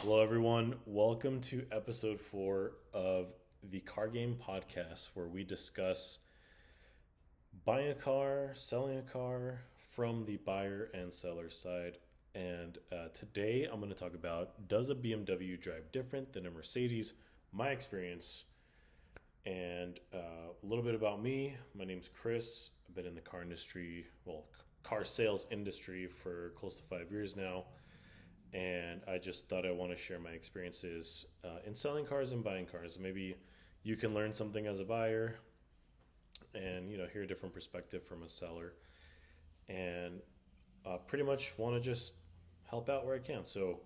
Hello, everyone. Welcome to episode 4 of the Car Game Podcast, where we discuss buying a car, selling a car from the buyer and seller side. And today I'm going to talk about, does a BMW drive different than a Mercedes? My experience, and a little bit about me. My name's Chris. I've been in the car industry, car sales industry for close to 5 years now. And I just thought I want to share my experiences in selling cars and buying cars. Maybe you can learn something as a buyer, and hear a different perspective from a seller, and pretty much want to just help out where I can. So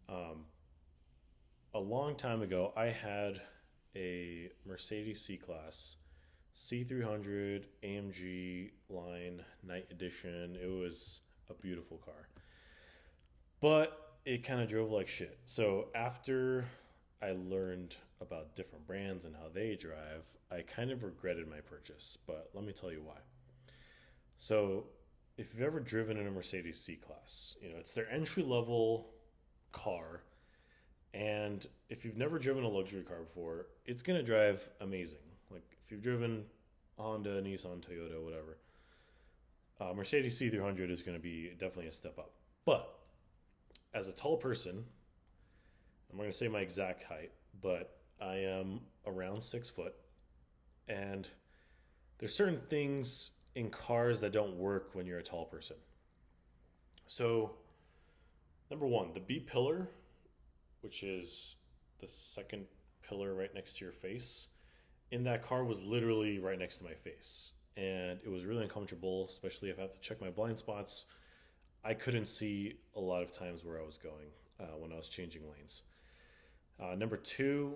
a long time ago, I had a Mercedes C-Class C300 AMG line night edition. It was a beautiful car, but it kind of drove like shit. So after I learned about different brands and how they drive, I kind of regretted my purchase. But let me tell you why. So if you've ever driven in a Mercedes C Class, it's their entry level car. And if you've never driven a luxury car before, it's going to drive amazing. Like if you've driven Honda, Nissan, Toyota, whatever, Mercedes C300 is going to be definitely a step up. But as a tall person, I'm not going to say my exact height, but I am around 6 foot. And there's certain things in cars that don't work when you're a tall person. So, number one, the B pillar, which is the second pillar right next to your face, in that car was literally right next to my face. And it was really uncomfortable, especially if I have to check my blind spots. I couldn't see a lot of times where I was going when I was changing lanes. Number two,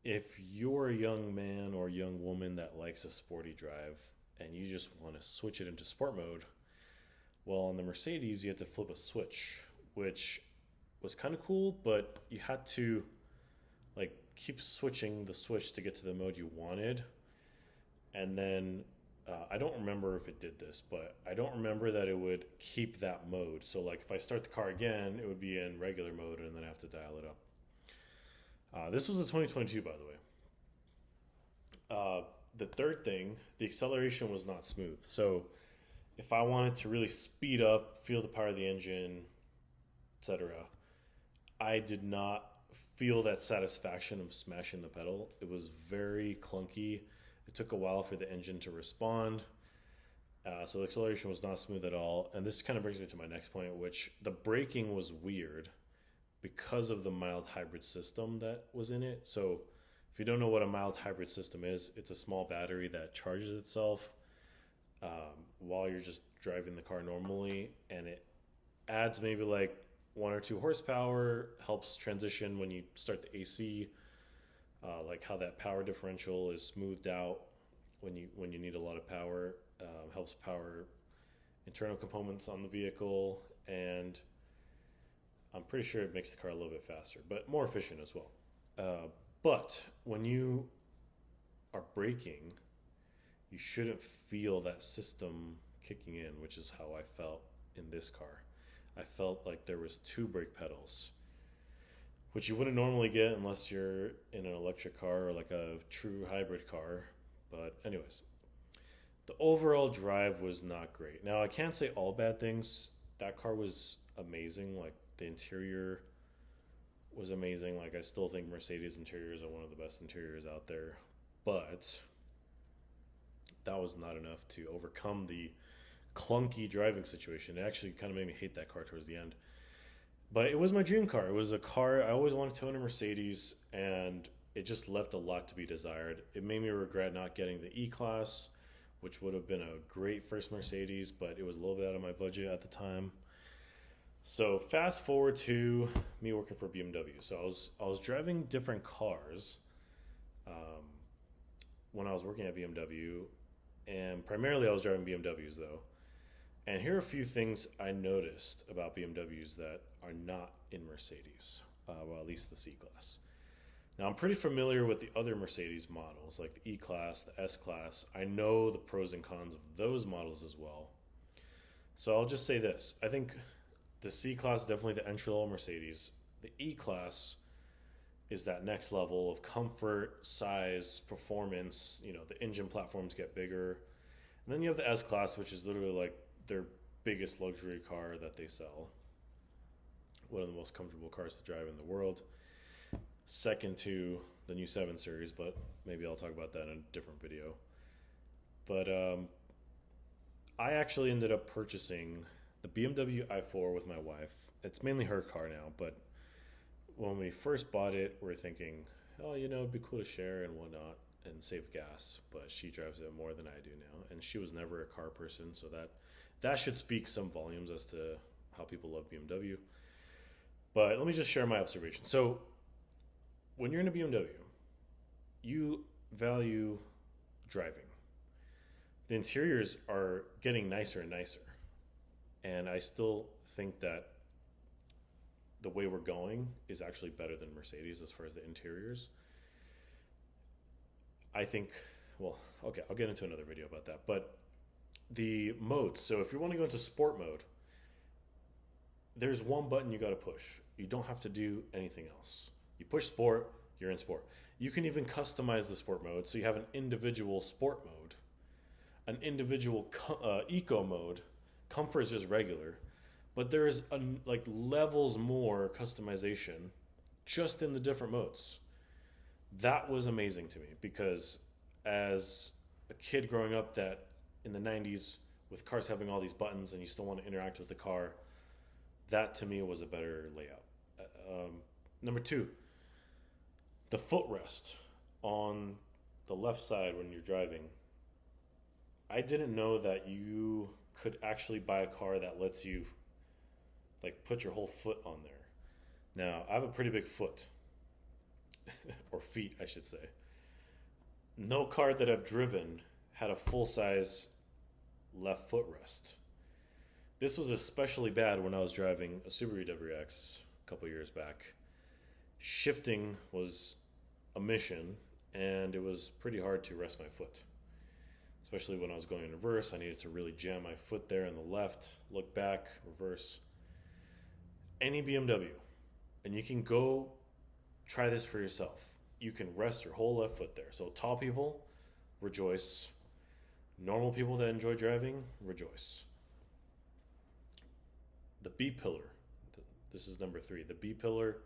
if you're a young man or young woman that likes a sporty drive and you just want to switch it into sport mode, well, on the Mercedes, you had to flip a switch, which was kind of cool, but you had to like keep switching the switch to get to the mode you wanted. And then I don't remember if it did this, but I don't remember that it would keep that mode. So, like, if I start the car again, it would be in regular mode, and then I have to dial it up. This was a 2022, by the way. The third thing, the acceleration was not smooth. So, if I wanted to really speed up, feel the power of the engine, etc., I did not feel that satisfaction of smashing the pedal. It was very clunky. It took a while for the engine to respond. So the acceleration was not smooth at all. And this kind of brings me to my next point, which the braking was weird because of the mild hybrid system that was in it. So if you don't know what a mild hybrid system is, it's a small battery that charges itself while you're just driving the car normally. And it adds maybe like 1 or 2 horsepower, helps transition when you start the AC, like how that power differential is smoothed out when you need a lot of power, helps power internal components on the vehicle, and I'm pretty sure it makes the car a little bit faster, but more efficient as well. But when you are braking, you shouldn't feel that system kicking in, which is how I felt in this car. I felt like there was two brake pedals, which you wouldn't normally get unless you're in an electric car or like a true hybrid car. But anyways, the overall drive was not great. Now, I can't say all bad things. That car was amazing. Like, the interior was amazing. Like, I still think Mercedes interiors are one of the best interiors out there. But that was not enough to overcome the clunky driving situation. It actually kind of made me hate that car towards the end. But it was my dream car. It was a car I always wanted to own, a Mercedes, and it just left a lot to be desired. It made me regret not getting the E-Class, which would have been a great first Mercedes, but it was a little bit out of my budget at the time. So fast forward to me working for BMW. So I was driving different cars when I was working at BMW, and primarily I was driving BMWs though. And here are a few things I noticed about BMWs that are not in Mercedes, well, at least the C-Class. Now, I'm pretty familiar with the other Mercedes models, like the E-Class, the S-Class. I know the pros and cons of those models as well. So I'll just say this. I think the C-Class is definitely the entry-level Mercedes. The E-Class is that next level of comfort, size, performance. You know, the engine platforms get bigger. And then you have the S-Class, which is literally like their biggest luxury car that they sell. One of the most comfortable cars to drive in the world. Second to the new 7 Series, but maybe I'll talk about that in a different video. But I actually ended up purchasing the BMW i4 with my wife. It's mainly her car now, but when we first bought it, we were thinking, oh, you know, it'd be cool to share and whatnot and save gas. But she drives it more than I do now, and she was never a car person, so that should speak some volumes as to how people love BMW. But let me just share my observation. So when you're in a BMW, you value driving. The interiors are getting nicer and nicer. And I still think that the way we're going is actually better than Mercedes as far as the interiors. I think, well, okay, I'll get into another video about that. But the modes, so if you want to go into sport mode, there's one button you got to push. You don't have to do anything else. You push sport, you're in sport. You can even customize the sport mode, so you have an individual sport mode, an individual eco mode. Comfort is just regular, but there's like levels more customization just in the different modes. That was amazing to me because as a kid growing up that in the 90s with cars having all these buttons and you still want to interact with the car, that to me was a better layout. Number 2, the footrest on the left side when you're driving. I didn't know that you could actually buy a car that lets you like put your whole foot on there. Now, I have a pretty big foot, or feet, I should say. No car that I've driven had a full-size left footrest. This was especially bad when I was driving a Subaru WRX a couple years back. Shifting was a mission, and it was pretty hard to rest my foot. Especially when I was going in reverse, I needed to really jam my foot there on the left, look back, reverse. Any BMW, and you can go try this for yourself. You can rest your whole left foot there. So tall people, rejoice. Normal people that enjoy driving, rejoice. The B pillar, this is number 3. The B pillar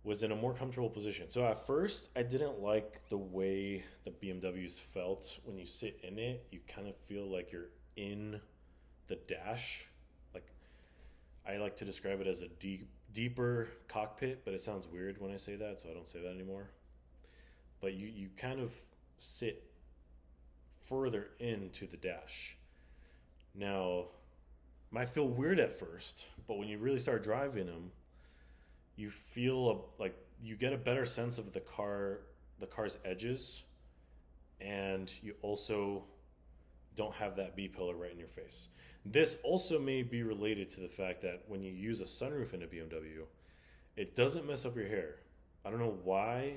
was in a more comfortable position. So at first, I didn't like the way the BMWs felt. When you sit in it, you kind of feel like you're in the dash. Like, I like to describe it as a deeper cockpit, but it sounds weird when I say that, so I don't say that anymore. But you kind of sit further into the dash. Now, might feel weird at first, but when you really start driving them, you feel like you get a better sense of the car's edges, and you also don't have that B pillar right in your face. This also may be related to the fact that when you use a sunroof in a BMW, it doesn't mess up your hair. I don't know why.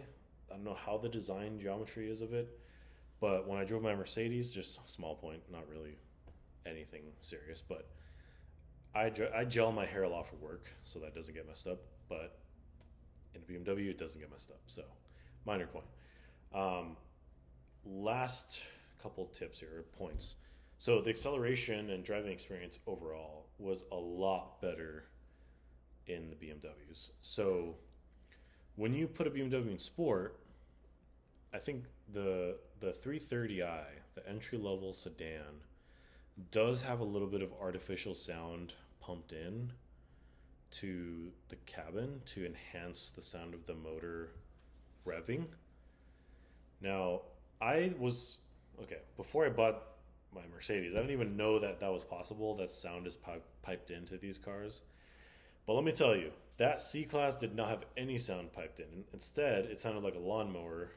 I don't know how the design geometry is of it, but when I drove my Mercedes, just a small point, not really anything serious, but I gel my hair a lot for work, so that doesn't get messed up. But in a BMW, it doesn't get messed up. So, minor point. Last couple tips here, or points. So the acceleration and driving experience overall was a lot better in the BMWs. So when you put a BMW in sport, I think the 330i, the entry-level sedan, does have a little bit of artificial sound pumped in to the cabin to enhance the sound of the motor revving. Now, before I bought my Mercedes, I didn't even know that was possible, that sound is piped into these cars. But let me tell you, that C-Class did not have any sound piped in. Instead, it sounded like a lawnmower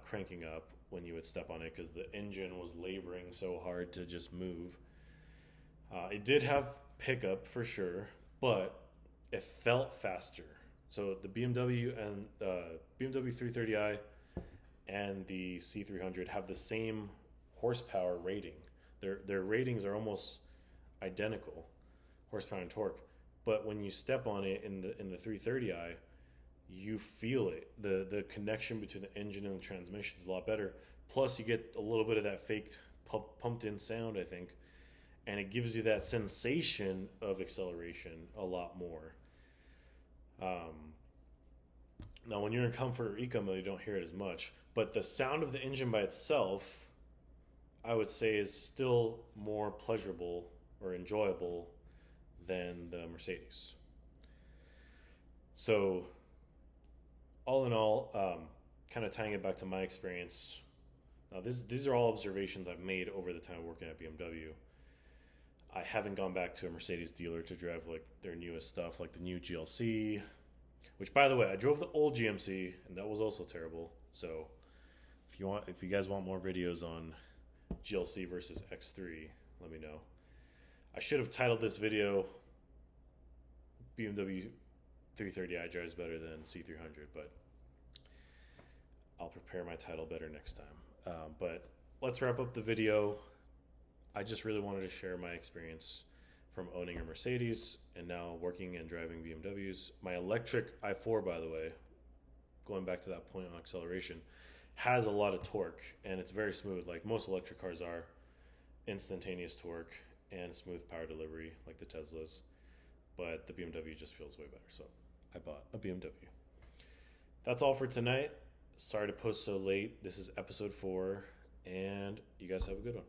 cranking up when you would step on it because the engine was laboring so hard to just move. It did have pickup for sure, but it felt faster. So the BMW and BMW 330i and the C300 have the same horsepower rating. Their ratings are almost identical, horsepower and torque, but when you step on it in the 330i, you feel it. The connection between the engine and the transmission is a lot better. Plus, you get a little bit of that faked pumped in sound, I think, and it gives you that sensation of acceleration a lot more. Um, Now, when you're in comfort or eco mode, you don't hear it as much, but the sound of the engine by itself, I would say, is still more pleasurable or enjoyable than the Mercedes. So, all in all, kind of tying it back to my experience. Now, these are all observations I've made over the time working at BMW. I haven't gone back to a Mercedes dealer to drive like their newest stuff, like the new GLC. Which, by the way, I drove the old GMC, and that was also terrible. So, if you guys want more videos on GLC versus X3, let me know. I should have titled this video BMW 330i drives better than C300, but I'll prepare my title better next time. But let's wrap up the video. I just really wanted to share my experience from owning a Mercedes and now working and driving BMWs. My electric i4, by the way, going back to that point on acceleration, has a lot of torque and it's very smooth. Like most electric cars are, instantaneous torque and smooth power delivery like the Teslas. But the BMW just feels way better. So I bought a BMW. That's all for tonight. Sorry to post so late. This is episode 4, and you guys have a good one.